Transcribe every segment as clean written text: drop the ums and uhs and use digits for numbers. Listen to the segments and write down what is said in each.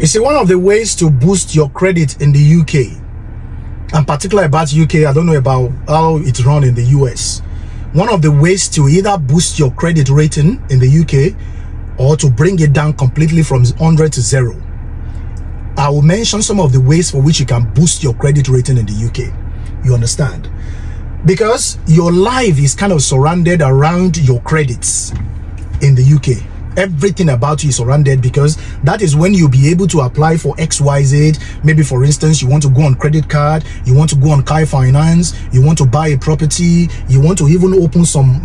You see, one of the ways to boost your credit in the UK, and particularly about UK, I don't know about how it's run in the US. One of the ways to either boost your credit rating in the UK or to bring it down completely from 100 to 0. I will mention some of the ways for which you can boost your credit rating in the UK. You understand? Because your life is kind of surrounded around your credits in the UK. Everything about you is surrounded, because that is when you'll be able to apply for XYZ. Maybe, for instance, you want to go on credit card, you want to go on car finance, you want to buy a property, you want to even open some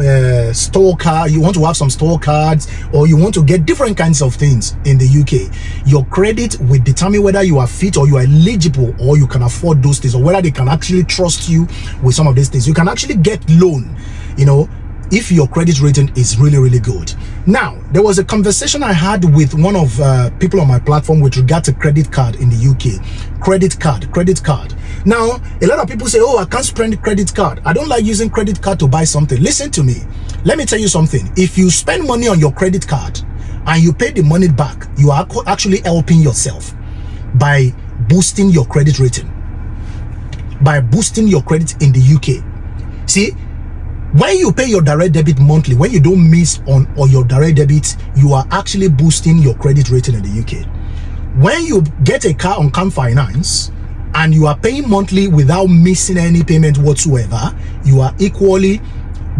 store card, you want to have some store cards, or you want to get different kinds of things in the UK. Your credit will determine whether you are fit or you are eligible, or you can afford those things, or whether they can actually trust you with some of these things. You can actually get loan, you know, if your credit rating is really, really good. Now, there was a conversation I had with one of people on my platform with regard to credit card in the UK. Credit card. Now, a lot of people say, oh, I can't spend credit card. I don't like using credit card to buy something. Listen to me. Let me tell you something. If you spend money on your credit card and you pay the money back, you are actually helping yourself by boosting your credit rating. By boosting your credit in the UK. See, when you pay your direct debit monthly, when you don't miss on your direct debit, you are actually boosting your credit rating in the UK. When you get a car on car finance and you are paying monthly without missing any payment whatsoever, you are equally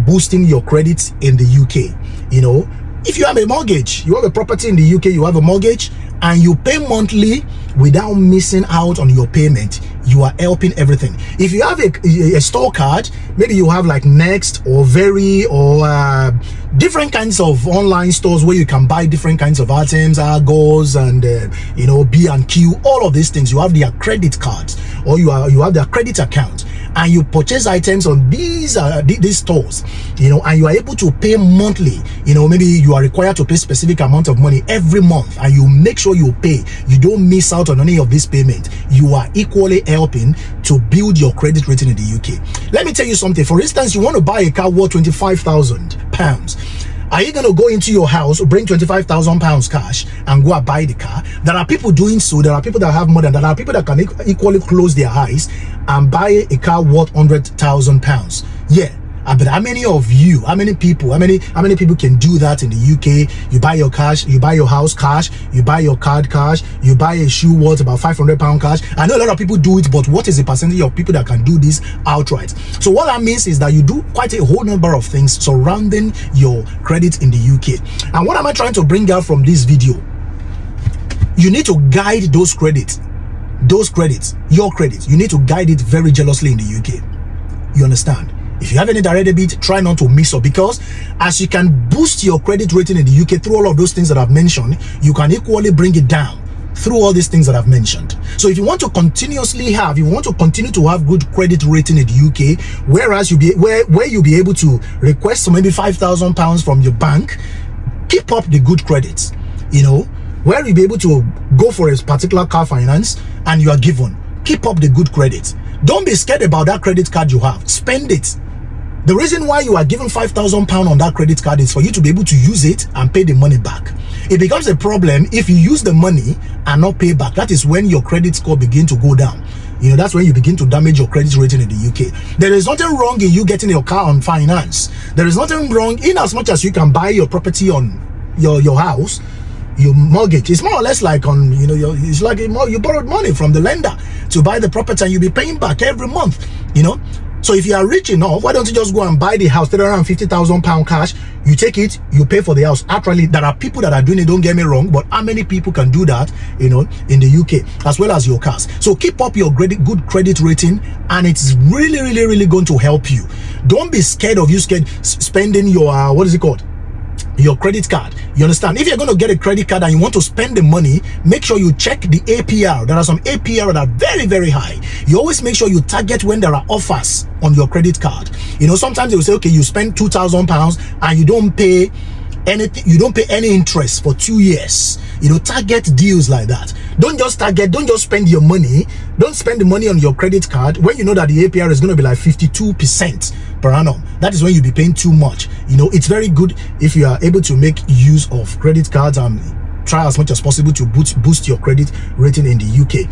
boosting your credit in the UK. You know, if you have a mortgage, you have a property in the UK, you have a mortgage, and you pay monthly without missing out on your payment, you are helping everything. If you have a store card, maybe you have like Next or Very or different kinds of online stores where you can buy different kinds of items, Argos and you know, B&Q, all of these things. You have their credit cards, or you have their credit account, and you purchase items on these stores, you know, and you are able to pay monthly. You know, maybe you are required to pay specific amount of money every month, and you make sure you pay. You don't miss out on any of this payment. You are equally helping to build your credit rating in the UK. Let me tell you something. For instance, you want to buy a car worth £25,000. Are you going to go into your house, bring £25,000 cash and go and buy the car? There are people doing so. There are people that have more than that. There are people that can equally close their eyes and buy a car worth £100,000. Yeah. But how many of you, how many people can do that in the UK? You buy your cash, you buy your house cash, you buy your card cash, you buy a shoe worth about £500 cash. I know a lot of people do it, but what is the percentage of people that can do this outright? So what that means is that you do quite a whole number of things surrounding your credit in the UK. And what am I trying to bring out from this video? You need to guide your credit. You need to guide it very jealously in the UK. You understand? If you have any direct debit, try not to miss up, because as you can boost your credit rating in the UK through all of those things that I've mentioned, you can equally bring it down through all these things that I've mentioned. So if you want to continue to have good credit rating in the UK, whereas you'll be able to request maybe £5,000 from your bank, keep up the good credits, you know, where you'll be able to go for a particular car finance and you are given. Keep up the good credit. Don't be scared about that credit card you have. Spend it. The reason why you are given £5,000 on that credit card is for you to be able to use it and pay the money back. It becomes a problem if you use the money and not pay back. That is when your credit score begins to go down. You know, that's when you begin to damage your credit rating in the UK. There is nothing wrong in you getting your car on finance. There is nothing wrong in as much as you can buy your property on your house, your mortgage. It's more or less like on, you know, it's like you borrowed money from the lender to buy the property and you'll be paying back every month, you know. So if you are rich enough, why don't you just go and buy the house, £350,000 cash, you take it, you pay for the house. Actually, there are people that are doing it, don't get me wrong, but how many people can do that, you know, in the UK, as well as your cars? So keep up your good credit rating, and it's really, really, really going to help you. Don't be scared of spending your, your credit card. You understand? If you're going to get a credit card and you want to spend the money, make sure you check the APR. There are some APR that are very, very high. You always make sure you target when there are offers on your credit card. You know, sometimes they will say, okay, you spend £2,000 and you don't pay anything, you don't pay any interest for 2 years. You know, target deals like that. Don't just spend your money. Don't spend the money on your credit card when you know that the APR is going to be like 52% per annum. That is when you'll be paying too much. You know, it's very good if you are able to make use of credit cards and try as much as possible to boost your credit rating in the UK.